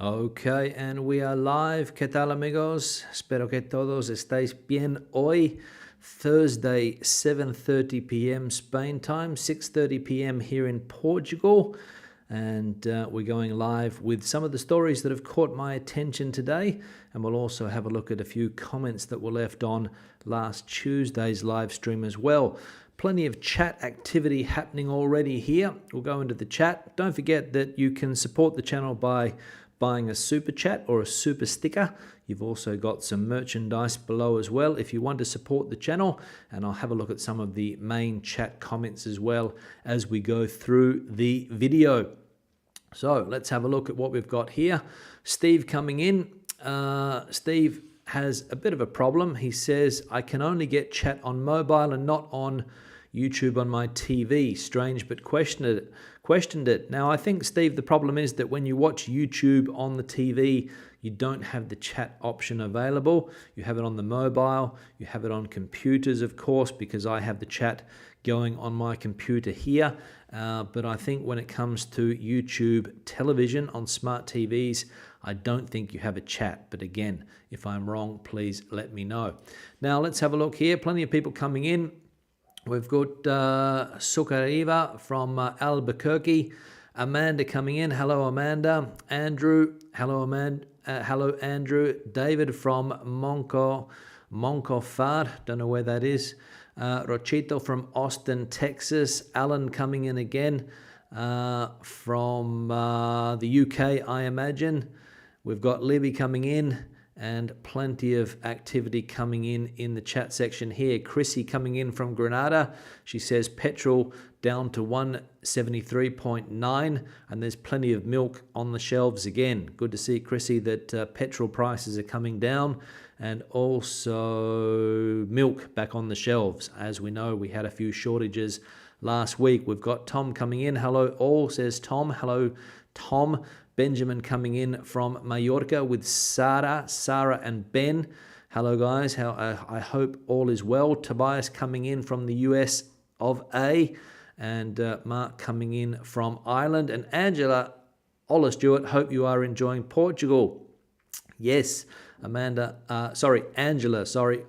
Ok, and we are live. ¿Qué tal, amigos? Espero que todos estéis bien hoy. Thursday, 7:30 p.m. Spain time, 6:30 p.m. here in Portugal. And we're going live with some of the stories that have caught my attention today. And we'll also have a look at a few comments that were left on last Tuesday's live stream as well. Plenty of chat activity happening already here. We'll go into the chat. Don't forget that you can support the channel by buying a super chat or a super sticker. You've also got some merchandise below as well if you want to support the channel, and I'll have a look at some of the main chat comments as well as we go through the video. So let's have a look at what we've got here. Steve coming in. Steve has a bit of a problem. He says, I can only get chat on mobile and not on YouTube on my TV. Strange, but questioned it. Now, I think, Steve, the problem is that when you watch YouTube on the TV, you don't have the chat option available. You have it on the mobile. You have it on computers, of course, because I have the chat going on my computer here. But I think when it comes to YouTube television on smart TVs, I don't think you have a chat. But again, if I'm wrong, please let me know. Now, let's have a look here. Plenty of people coming in. We've got Sukariva from Albuquerque. Amanda coming in. Hello, Amanda. Andrew. Hello, Amanda. Hello, Andrew. David from Moncofar. Don't know where that is. Rochito from Austin, Texas. Alan coming in again from the UK, I imagine. We've got Libby coming in. And plenty of activity coming in the chat section here. Chrissy coming in from Granada. She says petrol down to 173.9, and there's plenty of milk on the shelves again. Good to see, Chrissy, that petrol prices are coming down, and also milk back on the shelves. As we know, we had a few shortages last week. We've got Tom coming in. Hello all, says Tom. Hello, Tom. Benjamin coming in from Mallorca with Sarah and Ben. Hello, guys. I hope all is well. Tobias coming in from the US of A. And Mark coming in from Ireland. And Angela, Ola Stewart, hope you are enjoying Portugal. Yes, Angela, sorry.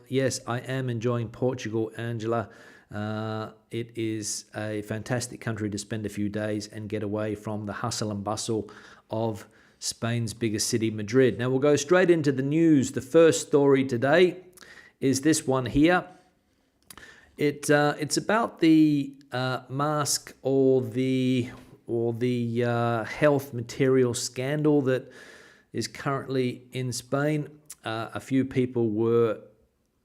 Yes, I am enjoying Portugal, Angela. It is a fantastic country to spend a few days and get away from the hustle and bustle of Spain's biggest city, Madrid. Now we'll go straight into the news. The first story today is this one here. It's about the mask or the health material scandal that is currently in Spain. A few people were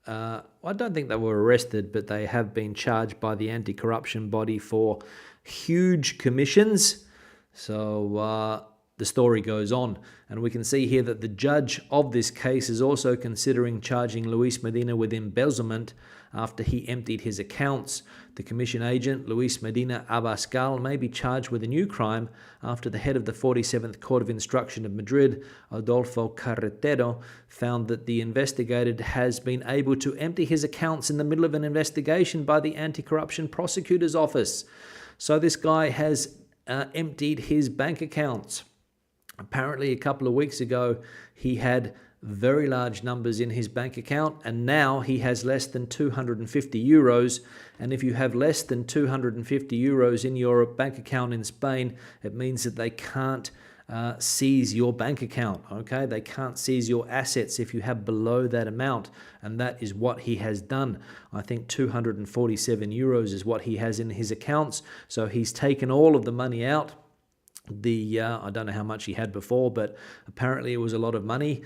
I don't think they were arrested, but they have been charged by the anti-corruption body for huge commissions. So the story goes on, and we can see here that the judge of this case is also considering charging Luis Medina with embezzlement after he emptied his accounts. The commission agent, Luis Medina Abascal, may be charged with a new crime after the head of the 47th Court of Instruction of Madrid, Adolfo Carretero, found that the investigated has been able to empty his accounts in the middle of an investigation by the Anti-Corruption Prosecutor's Office. So this guy has emptied his bank accounts. Apparently, a couple of weeks ago, he had very large numbers in his bank account, and now he has less than 250 euros. And if you have less than 250 euros in your bank account in Spain, it means that they can't seize your bank account, okay? They can't seize your assets if you have below that amount, and that is what he has done. I think 247 euros is what he has in his accounts, so he's taken all of the money out. I don't know how much he had before, but apparently it was a lot of money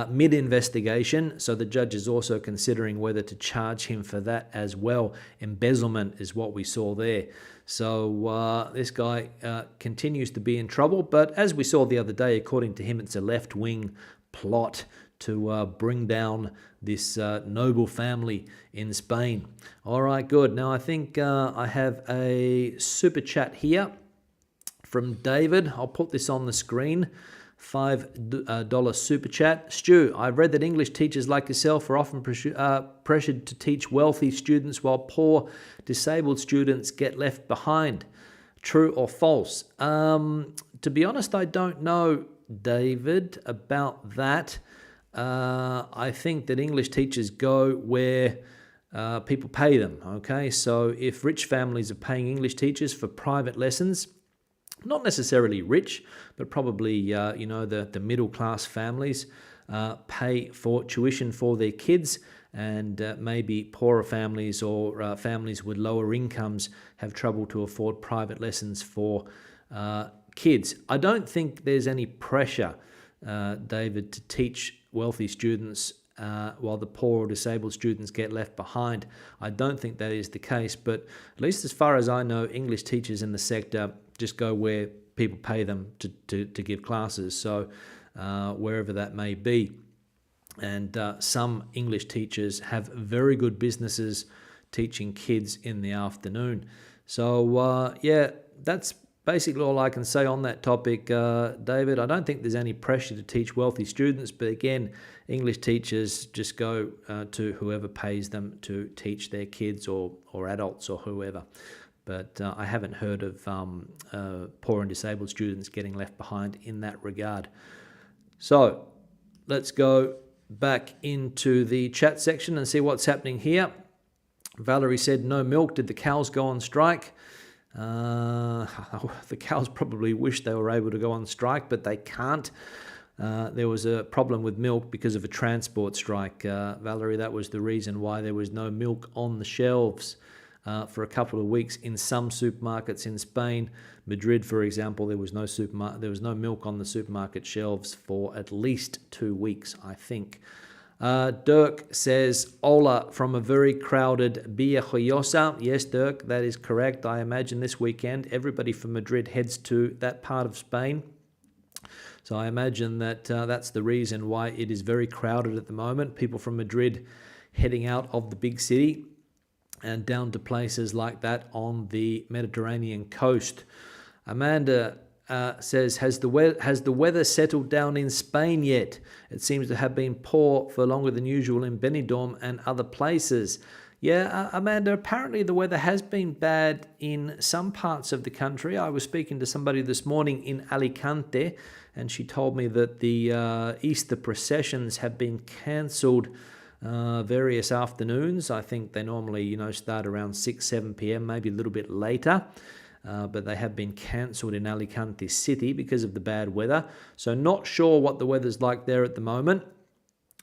mid-investigation. So the judge is also considering whether to charge him for that as well. Embezzlement is what we saw there. So this guy continues to be in trouble. But as we saw the other day, according to him, it's a left-wing plot to bring down this noble family in Spain. All right, good. Now I think I have a super chat here from David. I'll put this on the screen. $5 super chat. Stu, I've read that English teachers like yourself are often pressured to teach wealthy students while poor, disabled students get left behind. True or false? To be honest, I don't know David, about that. I think that English teachers go where people pay them, okay? So if rich families are paying English teachers for private lessons, not necessarily rich, but probably, the middle-class families pay for tuition for their kids, and maybe poorer families or families with lower incomes have trouble to afford private lessons for kids. I don't think there's any pressure, David, to teach wealthy students while the poor or disabled students get left behind. I don't think that is the case, but at least as far as I know, English teachers in the sector just go where people pay them to give classes, so wherever that may be. And some English teachers have very good businesses teaching kids in the afternoon. So, that's basically all I can say on that topic, David. I don't think there's any pressure to teach wealthy students, but again, English teachers just go to whoever pays them to teach their kids or adults or whoever. But I haven't heard of poor and disabled students getting left behind in that regard. So let's go back into the chat section and see what's happening here. Valerie said, no milk. Did the cows go on strike? The cows probably wish they were able to go on strike, but they can't. There was a problem with milk because of a transport strike. Valerie, that was the reason why there was no milk on the shelves for a couple of weeks in some supermarkets in Spain. Madrid, for example, there was no milk on the supermarket shelves for at least 2 weeks, I think. Dirk says, hola from a very crowded Villajoyosa. Yes, Dirk, that is correct. I imagine this weekend everybody from Madrid heads to that part of Spain. So I imagine that that's the reason why it is very crowded at the moment. People from Madrid heading out of the big city and down to places like that on the Mediterranean coast. Amanda says, has the weather settled down in Spain yet? It seems to have been poor for longer than usual in Benidorm and other places. Yeah, Amanda, apparently the weather has been bad in some parts of the country. I was speaking to somebody this morning in Alicante, and she told me that the Easter processions have been cancelled various afternoons. I think they normally, start around 6, 7 p.m., maybe a little bit later. But they have been cancelled in Alicante City because of the bad weather. So not sure what the weather's like there at the moment,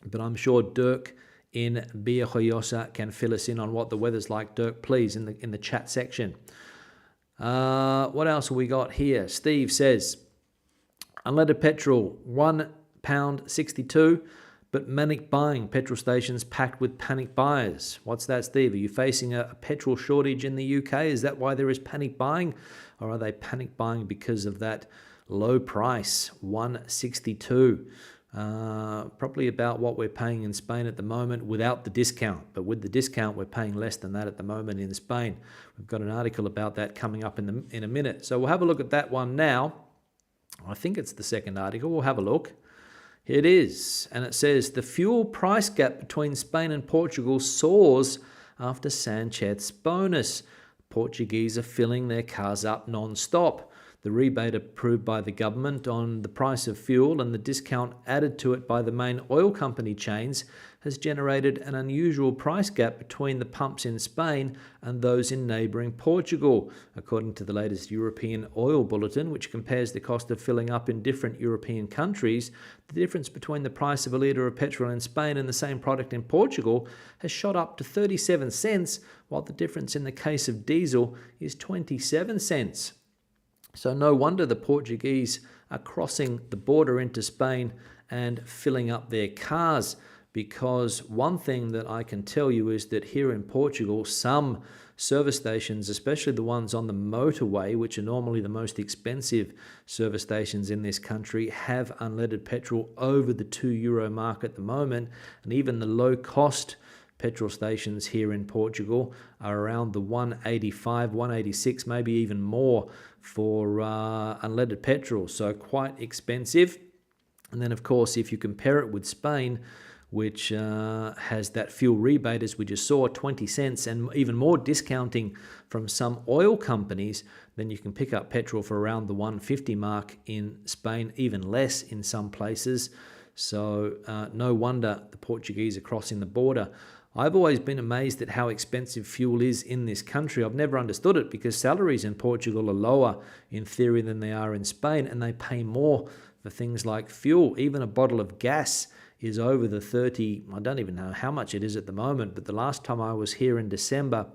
but I'm sure Dirk in Villajoyosa can fill us in on what the weather's like. Dirk, please, in the chat section. What else have we got here? Steve says, unleaded petrol, £1.62, but manic buying, petrol stations packed with panic buyers. What's that, Steve? Are you facing a petrol shortage in the UK? Is that why there is panic buying? Or are they panic buying because of that low price, £1.62? Probably about what we're paying in Spain at the moment without the discount. But with the discount, we're paying less than that at the moment in Spain. We've got an article about that coming up in a minute. So we'll have a look at that one now. I think it's the second article. We'll have a look. It is, and it says, the fuel price gap between Spain and Portugal soars after Sanchez's bonus. Portuguese are filling their cars up non-stop. The rebate approved by the government on the price of fuel and the discount added to it by the main oil company chains has generated an unusual price gap between the pumps in Spain and those in neighbouring Portugal, according to the latest European Oil Bulletin, which compares the cost of filling up in different European countries. The difference between the price of a litre of petrol in Spain and the same product in Portugal has shot up to 37 cents, while the difference in the case of diesel is 27 cents. So no wonder the Portuguese are crossing the border into Spain and filling up their cars, because one thing that I can tell you is that here in Portugal, some service stations, especially the ones on the motorway, which are normally the most expensive service stations in this country, have unleaded petrol over the €2 mark at the moment. And even the low-cost petrol stations here in Portugal are around the 185, 186, maybe even more for unleaded petrol. So quite expensive. And then, of course, if you compare it with Spain, which has that fuel rebate, as we just saw, 20 cents, and even more discounting from some oil companies, then you can pick up petrol for around the 150 mark in Spain, even less in some places. So no wonder the Portuguese are crossing the border. I've always been amazed at how expensive fuel is in this country. I've never understood it because salaries in Portugal are lower in theory than they are in Spain, and they pay more for things like fuel. Even a bottle of gas is over the 30, I don't even know how much it is at the moment, but the last time I was here in December,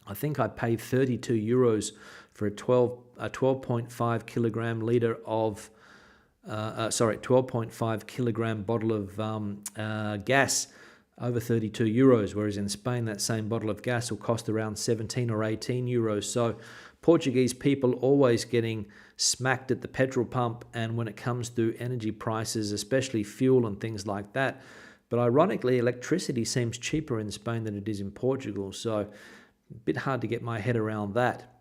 I think I paid 32 euros for a 12.5 kilogram litre of 12.5 kilogram bottle of gas, over 32 euros, whereas in Spain that same bottle of gas will cost around 17 or 18 euros. So Portuguese people always getting smacked at the petrol pump, and when it comes to energy prices, especially fuel and things like that. But ironically, electricity seems cheaper in Spain than it is in Portugal, so a bit hard to get my head around that.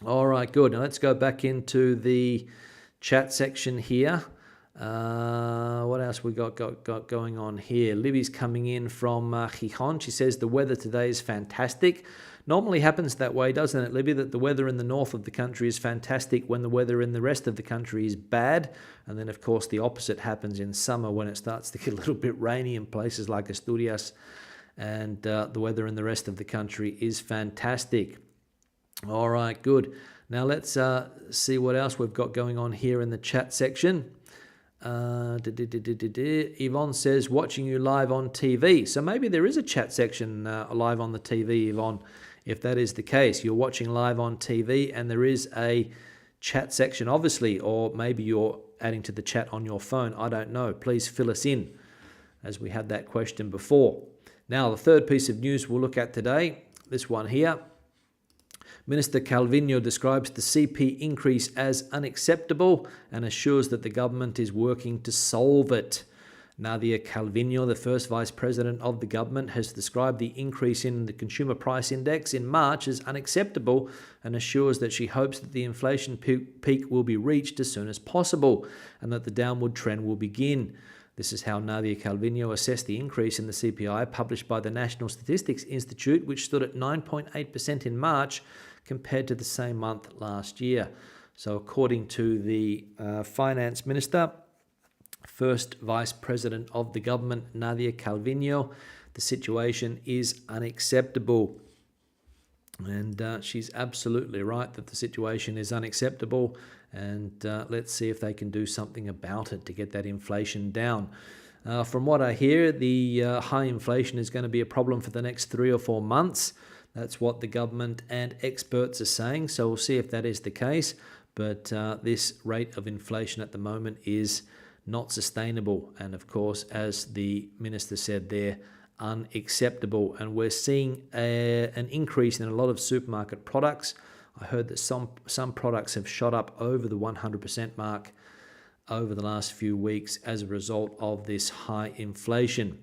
All right, good. Now let's go back into the chat section here. What else we got going on here? Livy's coming in from Gijón. She says the weather today is fantastic. Normally happens that way, doesn't it, Livy, that the weather in the north of the country is fantastic when the weather in the rest of the country is bad. And then, of course, the opposite happens in summer when it starts to get a little bit rainy in places like Asturias, and the weather in the rest of the country is fantastic. All right, good. Now let's see what else we've got going on here in the chat section. Yvonne says, watching you live on TV. So maybe there is a chat section live on the TV, Yvonne. If that is the case, you're watching live on TV and there is a chat section, obviously, or maybe you're adding to the chat on your phone. I don't know. Please fill us in, as we had that question before. Now, the third piece of news we'll look at today, this one here. Minister Calviño describes the CP increase as unacceptable and assures that the government is working to solve it. Nadia Calviño, the first vice president of the government, has described the increase in the consumer price index in March as unacceptable and assures that she hopes that the inflation peak will be reached as soon as possible and that the downward trend will begin. This is how Nadia Calviño assessed the increase in the CPI published by the National Statistics Institute, which stood at 9.8% in March compared to the same month last year. So according to the finance minister, first vice president of the government, Nadia Calviño, the situation is unacceptable. And she's absolutely right that the situation is unacceptable. And let's see if they can do something about it to get that inflation down. From what I hear, the high inflation is going to be a problem for the next 3 or 4 months. That's what the government and experts are saying. So we'll see if that is the case. But this rate of inflation at the moment is not sustainable. And of course, as the minister said there, unacceptable. And we're seeing an increase in a lot of supermarket products. I heard that some products have shot up over the 100% mark over the last few weeks as a result of this high inflation.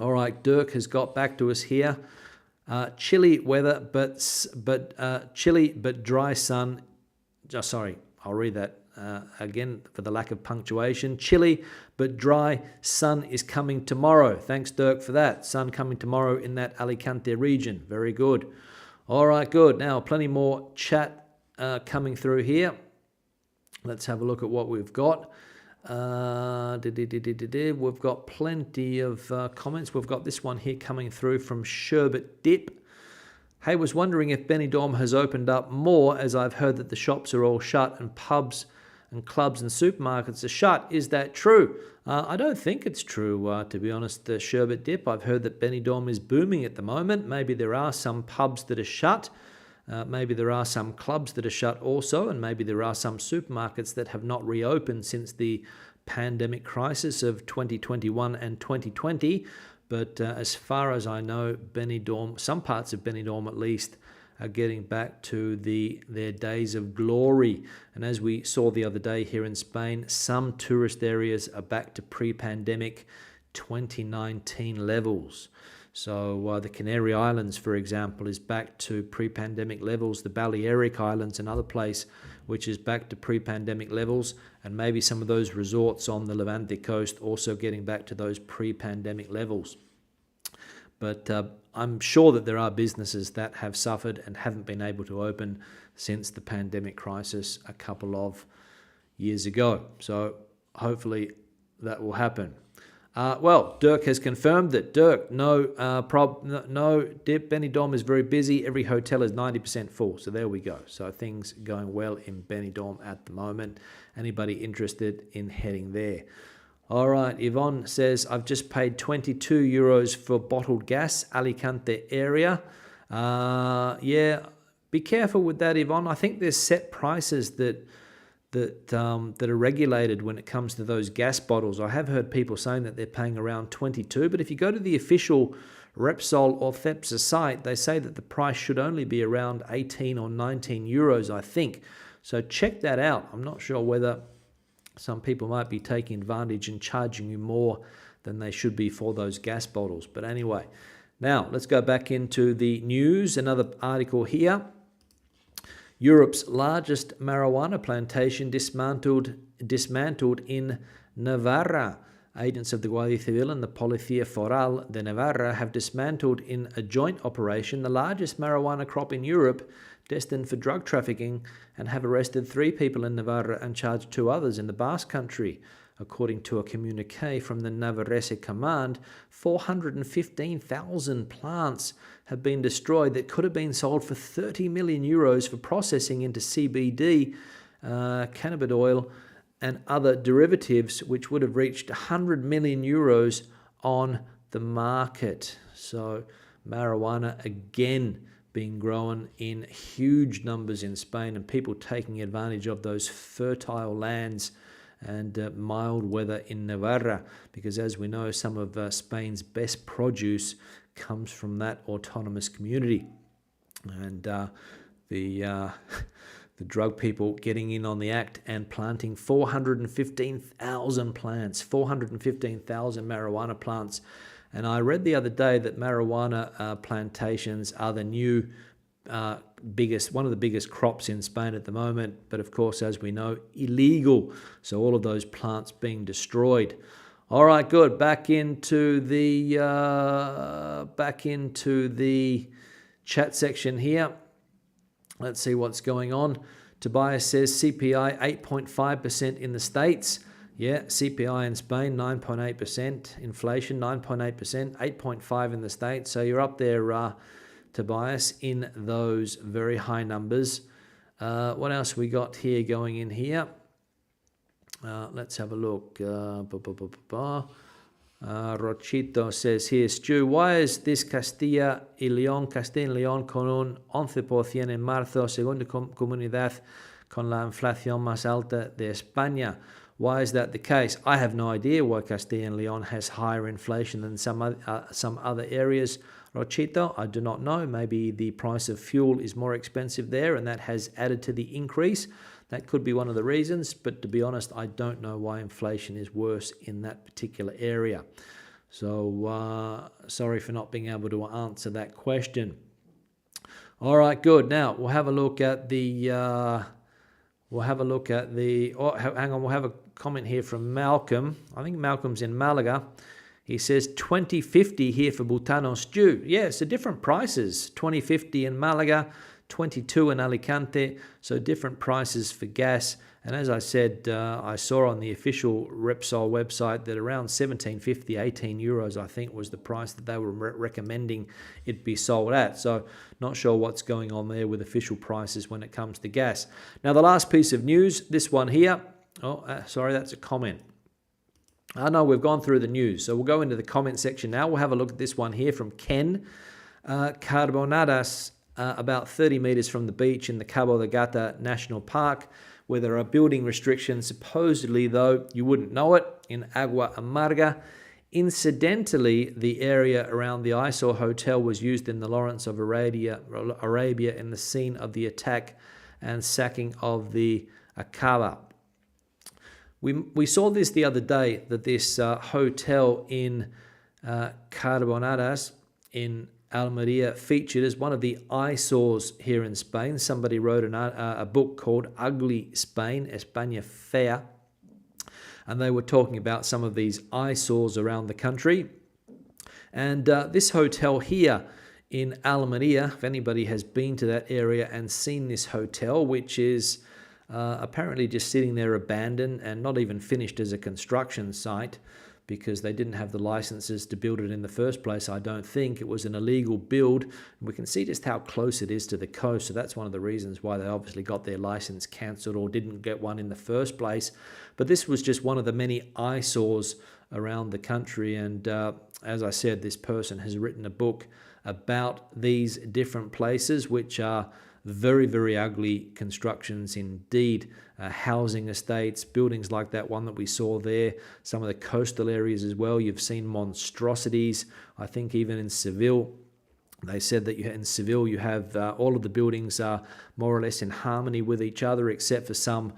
All right, Dirk has got back to us here. Chilly weather, chilly but dry sun. Sorry, I'll read that again for the lack of punctuation. Chilly but dry sun is coming tomorrow. Thanks, Dirk, for that. Sun coming tomorrow in that Alicante region. Very good. All right, good. Now, plenty more chat coming through here. Let's have a look at what we've got. We've got plenty of comments. We've got this one here coming through from Sherbet Dip. Hey, was wondering if Benidorm has opened up more, as I've heard that the shops are all shut and pubs and clubs and supermarkets are shut. Is that true? I don't think it's true, to be honest, Sherbet Dip. I've heard that Benidorm is booming at the moment. Maybe there are some pubs that are shut. Maybe there are some clubs that are shut also, and maybe there are some supermarkets that have not reopened since the pandemic crisis of 2021 and 2020. But as far as I know, Benidorm, some parts of Benidorm at least, are getting back to their days of glory. And as we saw the other day here in Spain, some tourist areas are back to pre-pandemic 2019 levels. So the Canary Islands, for example, is back to pre-pandemic levels. The Balearic Islands, another place which is back to pre-pandemic levels, and maybe some of those resorts on the Levante coast also getting back to those pre-pandemic levels. But I'm sure that there are businesses that have suffered and haven't been able to open since the pandemic crisis a couple of years ago. So hopefully that will happen. Well, Dirk has confirmed that Benidorm is very busy. Every hotel is 90% full. So there we go. So things going well in Benidorm at the moment. Anybody interested in heading there? All right, Yvonne says, I've just paid 22 euros for bottled gas, Alicante area. Yeah, be careful with that, Yvonne. I think there's set prices that are regulated when it comes to those gas bottles. I have heard people saying that they're paying around 22, but if you go to the official Repsol or Cepsa site, they say that the price should only be around 18 or 19 euros, I think. So check that out. I'm not sure whether some people might be taking advantage and charging you more than they should be for those gas bottles. But anyway, now let's go back into the news. Another article here. Europe's largest marijuana plantation dismantled in Navarra. Agents of the Guardia Civil and the Policía Foral de Navarra have dismantled in a joint operation the largest marijuana crop in Europe destined for drug trafficking, and have arrested 3 people in Navarra and charged 2 others in the Basque Country. According to a communiqué from the Navarrese command, 415,000 plants have been destroyed that could have been sold for 30 million euros for processing into CBD, cannabis oil, and other derivatives, which would have reached 100 million euros on the market. So marijuana again being grown in huge numbers in Spain, and people taking advantage of those fertile lands and mild weather in Navarra, because as we know, some of Spain's best produce comes from that autonomous community. And the drug people getting in on the act and planting 415,000 plants, 415,000 marijuana plants. And I read the other day that marijuana plantations are the new one of the biggest crops in Spain at the moment, but of course, as we know, illegal. So all of those plants being destroyed. All right, good. Back into the chat section here. Let's see what's going on. Tobias says CPI 8.5% in the States. Yeah, CPI in Spain 9.8%, inflation 9.8%, 8.5% in the States. So you're up there, Tobias, in those very high numbers. What else we got here going in here? Let's have a look. Rochito says here, Stu, why is this Castilla y León con un 11% en marzo, segunda comunidad con la inflación más alta de España? Why is that the case? I have no idea why Castilla and León has higher inflation than some other areas. Rochito, I do not know. Maybe the price of fuel is more expensive there and that has added to the increase. That could be one of the reasons, but to be honest, I don't know why inflation is worse in that particular area. So sorry for not being able to answer that question. All right, good. Now we'll have a look at the. We'll have a comment here from Malcolm. I think Malcolm's in Malaga. He says 20.50 here for Butano stew. Yeah, so different prices. 20.50 in Malaga, 22 in Alicante. So different prices for gas. And as I said, I saw on the official Repsol website that around 17.50, 18 euros, I think, was the price that they were recommending it be sold at. So not sure what's going on there with official prices when it comes to gas. Now, the last piece of news, this one here. Sorry, that's a comment. No, we've gone through the news. So we'll go into the comment section now. We'll have a look at this one here from Ken. Carbonadas, about 30 meters from the beach in the Cabo de Gata National Park, where there are building restrictions, supposedly, though you wouldn't know it, in Agua Amarga. Incidentally, the area around the Isor Hotel was used in the Lawrence of Arabia in the scene of the attack and sacking of the Aqaba. We saw this the other day, that this hotel in Carbonadas in Almeria featured as one of the eyesores here in Spain. Somebody wrote a book called Ugly Spain, España Fea, and they were talking about some of these eyesores around the country. And this hotel here in Almeria, if anybody has been to that area and seen this hotel, which is apparently just sitting there abandoned and not even finished as a construction site, because they didn't have the licenses to build it in the first place. I don't think it was an illegal build. We can see just how close it is to the coast. So that's one of the reasons why they obviously got their license cancelled or didn't get one in the first place. But this was just one of the many eyesores around the country. And as I said, this person has written a book about these different places, which are very, very ugly constructions indeed. Housing estates, buildings like that one that we saw there, some of the coastal areas as well. You've seen monstrosities. I think even in Seville, they said that in Seville you have all of the buildings are more or less in harmony with each other, except for some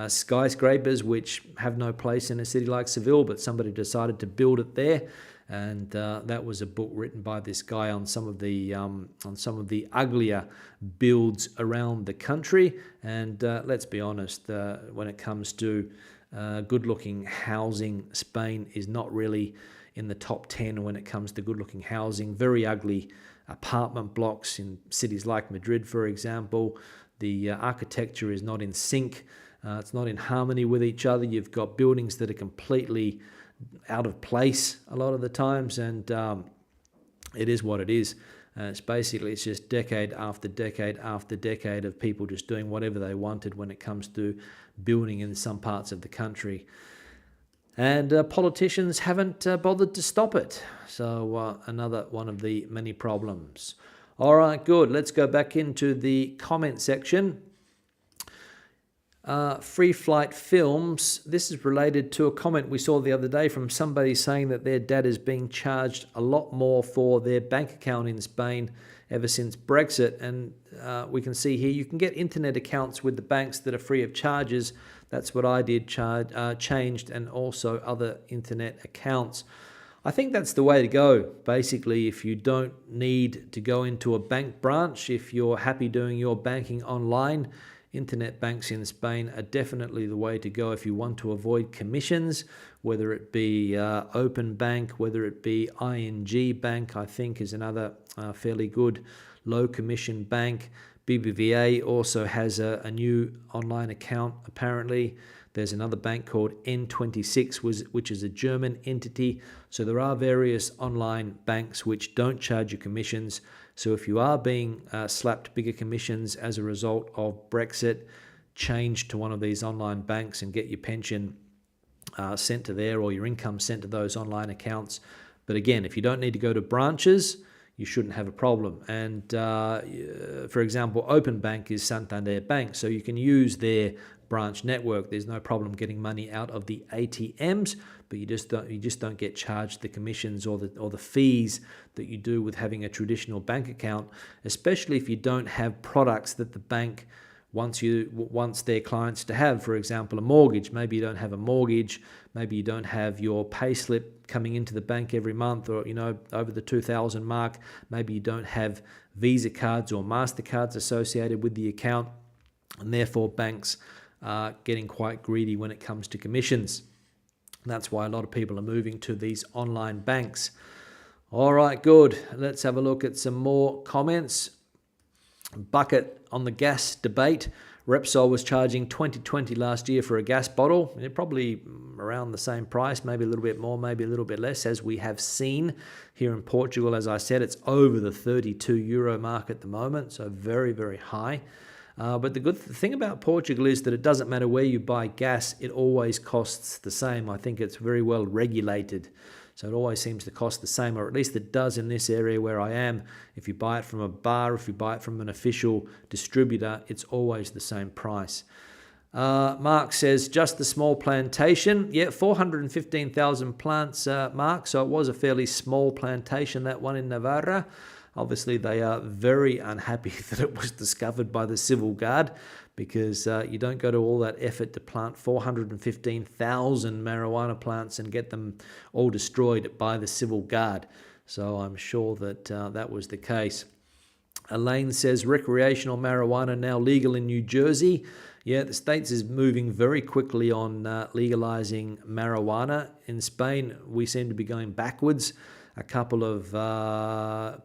skyscrapers which have no place in a city like Seville, but somebody decided to build it there. And that was a book written by this guy on some of the uglier builds around the country. And let's be honest, when it comes to good-looking housing, Spain is not really in the top 10 when it comes to good-looking housing. Very ugly apartment blocks in cities like Madrid, for example. The architecture is not in sync. It's not in harmony with each other. You've got buildings that are completely out of place a lot of the times, and it is what it is. It's just decade after decade after decade of people just doing whatever they wanted when it comes to building in some parts of the country. And politicians haven't bothered to stop it. So another one of the many problems. All right, good. Let's go back into the comment section. Free Flight Films. This is related to a comment we saw the other day from somebody saying that their dad is being charged a lot more for their bank account in Spain ever since Brexit. And we can see here you can get internet accounts with the banks that are free of charges. That's what I did, changed, and also other internet accounts. I think that's the way to go. Basically, if you don't need to go into a bank branch, if you're happy doing your banking online, internet banks in Spain are definitely the way to go if you want to avoid commissions, whether it be Open Bank, whether it be ING Bank, I think is another fairly good low commission bank. BBVA also has a new online account apparently. There's another bank called N26, which is a German entity. So there are various online banks which don't charge you commissions. So if you are being slapped bigger commissions as a result of Brexit, change to one of these online banks and get your pension sent to there or your income sent to those online accounts. But again, if you don't need to go to branches, you shouldn't have a problem. And for example, Open Bank is Santander Bank, so you can use their branch network. There's no problem getting money out of the ATMs, but you just don't get charged the commissions or the fees that you do with having a traditional bank account, especially if you don't have products that the bank wants their clients to have. For example, a mortgage. Maybe you don't have a mortgage. Maybe you don't have your pay slip coming into the bank every month, or over the 2,000 mark. Maybe you don't have Visa cards or MasterCards associated with the account, and therefore banks are getting quite greedy when it comes to commissions. That's why a lot of people are moving to these online banks. All right, good. Let's have a look at some more comments. Bucket on the gas debate. Repsol was charging $20.20 last year for a gas bottle. They're probably around the same price, maybe a little bit more, maybe a little bit less, as we have seen here in Portugal. As I said, it's over the €32 mark at the moment, so very, very high. But the good thing about Portugal is that it doesn't matter where you buy gas, it always costs the same. I think it's very well regulated. So it always seems to cost the same, or at least it does in this area where I am. If you buy it from a bar, if you buy it from an official distributor, it's always the same price. Mark says, just the small plantation. Yeah, 415,000 plants, Mark. So it was a fairly small plantation, that one in Navarra. Obviously, they are very unhappy that it was discovered by the Civil Guard, because you don't go to all that effort to plant 415,000 marijuana plants and get them all destroyed by the Civil Guard. So I'm sure that that was the case. Elaine says recreational marijuana now legal in New Jersey. Yeah, the States is moving very quickly on legalizing marijuana. In Spain, we seem to be going backwards. A couple of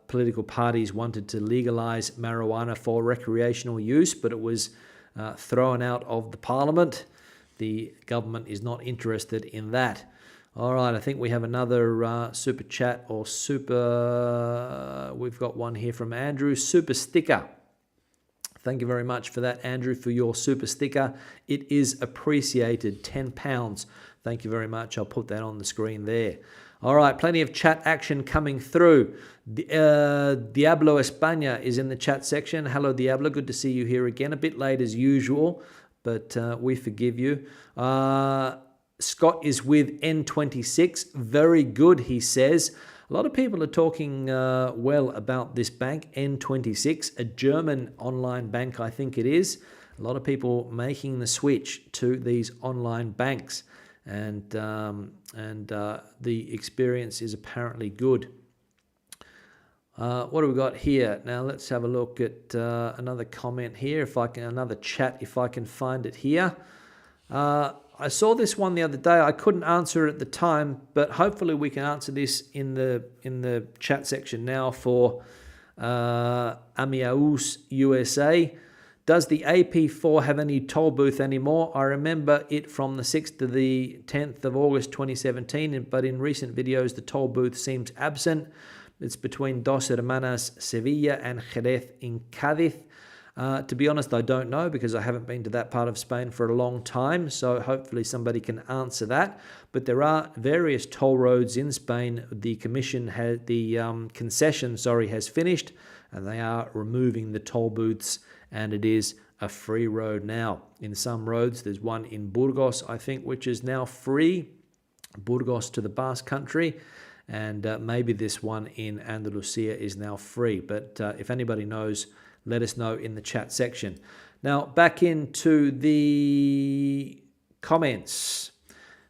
political parties wanted to legalize marijuana for recreational use, but it was thrown out of the parliament. The government is not interested in that. All right, I think we have another super chat or super... We've got one here from Andrew. Super sticker. Thank you very much for that, Andrew, for your super sticker. It is appreciated. £10. Thank you very much. I'll put that on the screen there. All right, plenty of chat action coming through. Diablo España is in the chat section. Hello, Diablo. Good to see you here again. A bit late as usual, but we forgive you. Scott is with N26. Very good, he says. A lot of people are talking well about this bank, N26, a German online bank, I think it is. A lot of people making the switch to these online banks, and the experience is apparently good. What do we got here? Now let's have a look at another comment here, another chat, if I can find it here. I saw this one the other day. I couldn't answer it at the time, but hopefully we can answer this in the chat section now for Amiaus USA. Does the AP4 have any toll booth anymore? I remember it from the 6th to the 10th of August 2017, but in recent videos the toll booth seems absent. It's between Dos Hermanas, Sevilla, and Jerez in Cádiz. To be honest, I don't know because I haven't been to that part of Spain for a long time, so hopefully somebody can answer that. But there are various toll roads in Spain. The concession has finished, and they are removing the toll booths, and it is a free road now. In some roads, there's one in Burgos, I think, which is now free, Burgos to the Basque Country, and maybe this one in Andalusia is now free. But if anybody knows, let us know in the chat section. Now, back into the comments.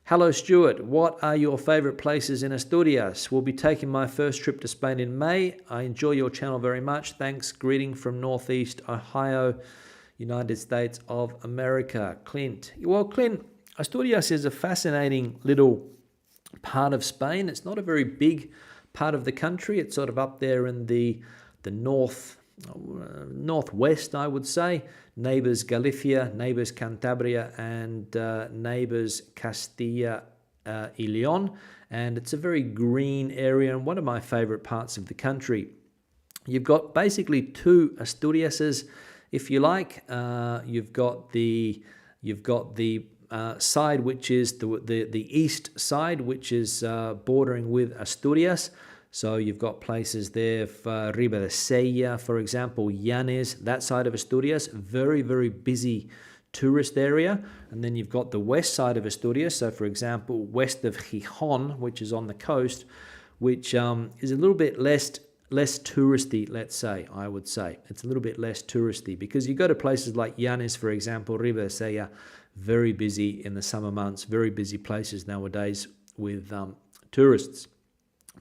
Hello, Stuart. What are your favorite places in Asturias? We'll be taking my first trip to Spain in May. I enjoy your channel very much. Thanks. Greeting from Northeast Ohio, United States of America. Clint. Well, Clint, Asturias is a fascinating little part of Spain. It's not a very big part of the country. It's sort of up there in the northwest, I would say. Neighbours Galicia, neighbours Cantabria, and neighbours Castilla y León. And it's a very green area and one of my favourite parts of the country. You've got basically two Asturiases, if you like. You've got the side which is the east side, which is bordering with Asturias. So you've got places there, for Riba de Sella, for example, Llanes, that side of Asturias, very, very busy tourist area. And then you've got the west side of Asturias, so for example, west of Gijón, which is on the coast, which is a little bit less touristy, let's say, I would say. It's a little bit less touristy because you go to places like Llanes, for example, Riba de Sella, very busy in the summer months, very busy places nowadays with tourists.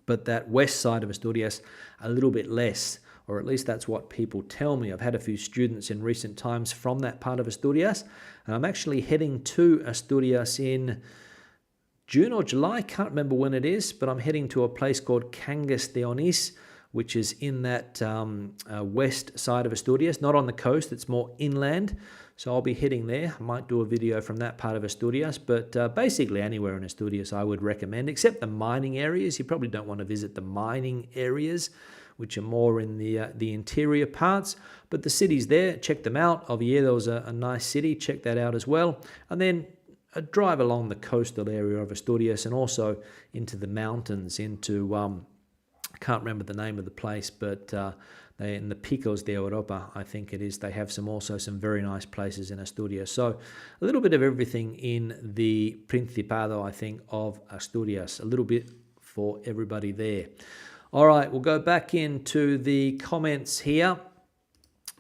But that west side of Asturias, a little bit less, or at least that's what people tell me. I've had a few students in recent times from that part of Asturias, and I'm actually heading to Asturias in June or July, can't remember when it is, but I'm heading to a place called Cangas de Onís, which is in that west side of Asturias, not on the coast, it's more inland. So I'll be heading there. I might do a video from that part of Asturias, but basically anywhere in Asturias I would recommend, except the mining areas. You probably don't want to visit the mining areas, which are more in the interior parts. But the cities there, check them out. Oviedo is a nice city. Check that out as well. And then drive along the coastal area of Asturias and also into the mountains, into, I can't remember the name of the place, but in the Picos de Europa, I think it is. They have also some very nice places in Asturias. So a little bit of everything in the Principado, I think, of Asturias. A little bit for everybody there. All right, we'll go back into the comments here.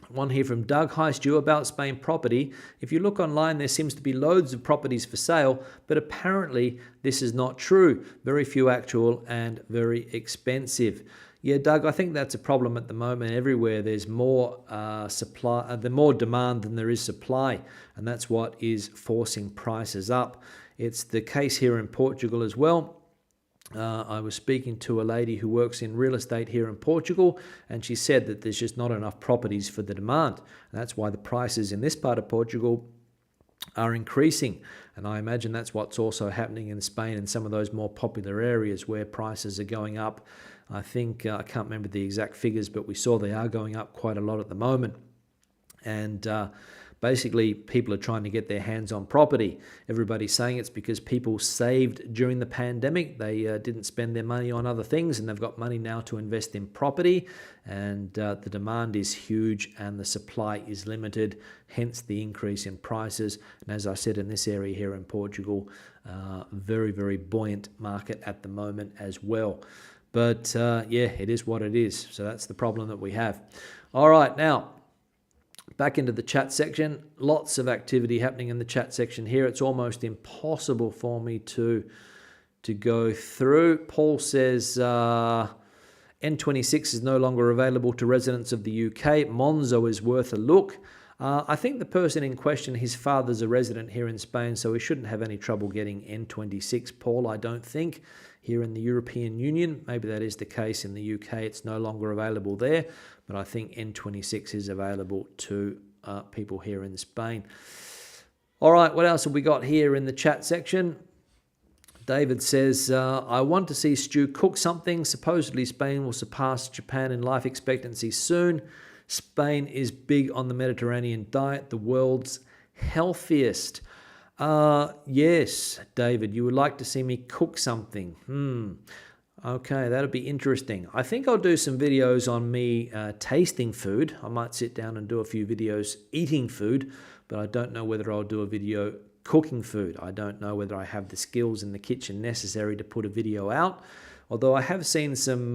One here from Doug. Hi, Stu, about Spain property. If you look online, there seems to be loads of properties for sale, but apparently this is not true. Very few actual and very expensive. Yeah, Doug, I think that's a problem at the moment. Everywhere there's more more demand than there is supply, and that's what is forcing prices up. It's the case here in Portugal as well. I was speaking to a lady who works in real estate here in Portugal, and she said that there's just not enough properties for the demand. And that's why the prices in this part of Portugal are increasing. And I imagine that's what's also happening in Spain and some of those more popular areas where prices are going up. I think, I can't remember the exact figures, but we saw they are going up quite a lot at the moment. And basically, people are trying to get their hands on property. Everybody's saying it's because people saved during the pandemic. They didn't spend their money on other things, and they've got money now to invest in property. And the demand is huge and the supply is limited, hence the increase in prices. And as I said, in this area here in Portugal, very, very buoyant market at the moment as well. But yeah, it is what it is. So that's the problem that we have. All right, now, back into the chat section. Lots of activity happening in the chat section here. It's almost impossible for me to go through. Paul says N26 is no longer available to residents of the UK. Monzo is worth a look. I think the person in question, his father's a resident here in Spain, so he shouldn't have any trouble getting N26, Paul, I don't think. Here in the European Union, maybe that is the case. In the UK, it's no longer available there, but I think N26 is available to people here in Spain. All right, what else have we got here in the chat section? David says, I want to see Stu cook something. Supposedly Spain will surpass Japan in life expectancy soon. Spain is big on the Mediterranean diet, the world's healthiest. Yes, David, you would like to see me cook something. Okay, that'll be interesting. I think I'll do some videos on me tasting food. I might sit down and do a few videos eating food, but I don't know whether I'll do a video cooking food. I don't know whether I have the skills in the kitchen necessary to put a video out. Although I have seen some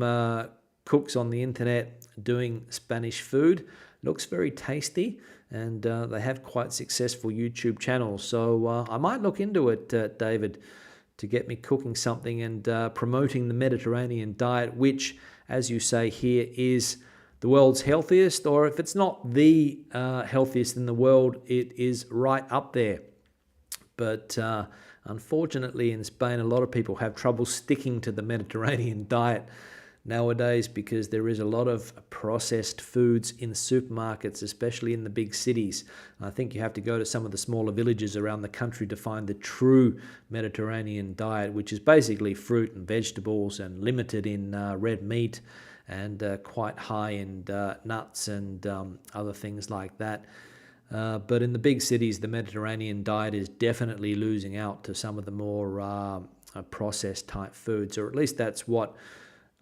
cooks on the internet doing Spanish food. Looks very tasty, and they have quite successful YouTube channels. So I might look into it, David, to get me cooking something and promoting the Mediterranean diet, which, as you say here, is the world's healthiest, or if it's not the healthiest in the world, it is right up there. But unfortunately in Spain, a lot of people have trouble sticking to the Mediterranean diet nowadays because there is a lot of processed foods in supermarkets, especially in the big cities. And I think you have to go to some of the smaller villages around the country to find the true Mediterranean diet, which is basically fruit and vegetables and limited in red meat and quite high in nuts and other things like that. But in the big cities, the Mediterranean diet is definitely losing out to some of the more processed type foods, or at least that's what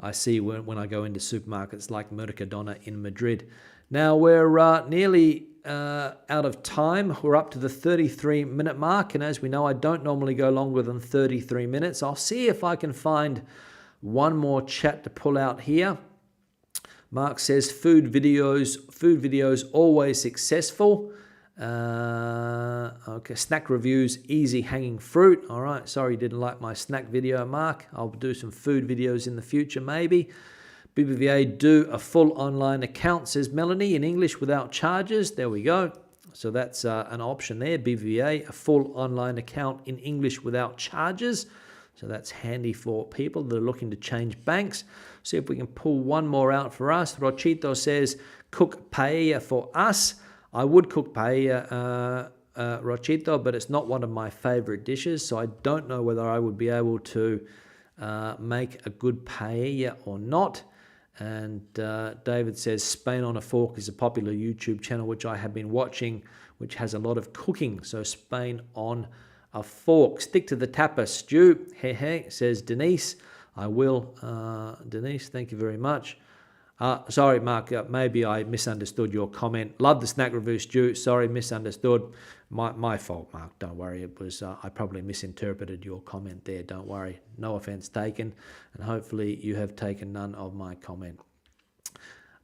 I see when I go into supermarkets like Mercadona in Madrid. Now we're nearly out of time. We're up to the 33-minute mark, and as we know, I don't normally go longer than 33 minutes. I'll see if I can find one more chat to pull out here. Mark says food videos always successful. Okay, snack reviews, easy hanging fruit. All right, sorry you didn't like my snack video, Mark. I'll do some food videos in the future, maybe. BBVA do a full online account, says Melanie, in English without charges. There we go. So that's an option there, BBVA, a full online account in English without charges. So that's handy for people that are looking to change banks. See if we can pull one more out for us. Rochito says, cook paella for us. I would cook paella, Rochito, but it's not one of my favorite dishes. So I don't know whether I would be able to make a good paella or not. And David says, Spain on a Fork is a popular YouTube channel, which I have been watching, which has a lot of cooking. So Spain on a Fork. Stick to the tapas, Stu. Hey, hey, says Denise. I will. Denise, thank you very much. Sorry, Mark, maybe I misunderstood your comment. Love the snack review, Stu. Sorry, misunderstood. My fault, Mark. Don't worry. It was I probably misinterpreted your comment there. Don't worry. No offense taken. And hopefully you have taken none of my comment.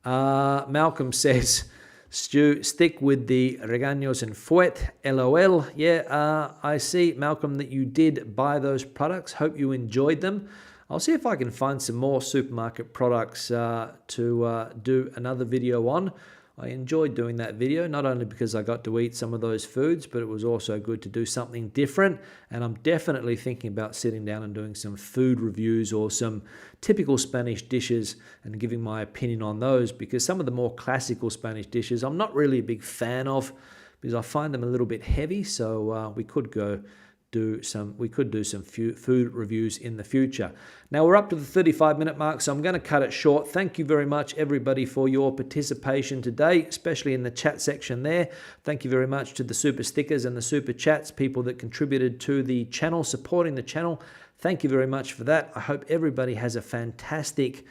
Malcolm says, Stu, stick with the regaños and fuet, LOL. Yeah, I see, Malcolm, that you did buy those products. Hope you enjoyed them. I'll see if I can find some more supermarket products to do another video on. I enjoyed doing that video, not only because I got to eat some of those foods, but it was also good to do something different. And I'm definitely thinking about sitting down and doing some food reviews or some typical Spanish dishes and giving my opinion on those, because some of the more classical Spanish dishes I'm not really a big fan of because I find them a little bit heavy. So we could do some food reviews in the future. Now we're up to the 35-minute mark, so I'm going to cut it short. Thank you very much, everybody, for your participation today, especially in the chat section there. Thank you very much to the super stickers and the super chats, people that contributed to the channel, supporting the channel. Thank you very much for that. I hope everybody has a fantastic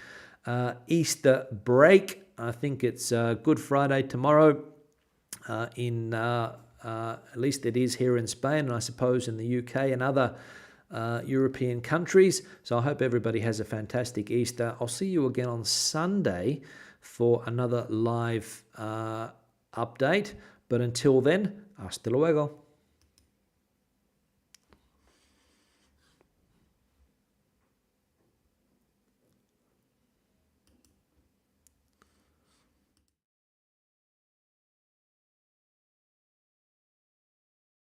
Easter break. I think it's Good Friday tomorrow at least it is here in Spain, and I suppose in the UK and other European countries. So I hope everybody has a fantastic Easter. I'll see you again on Sunday for another live update. But until then, hasta luego.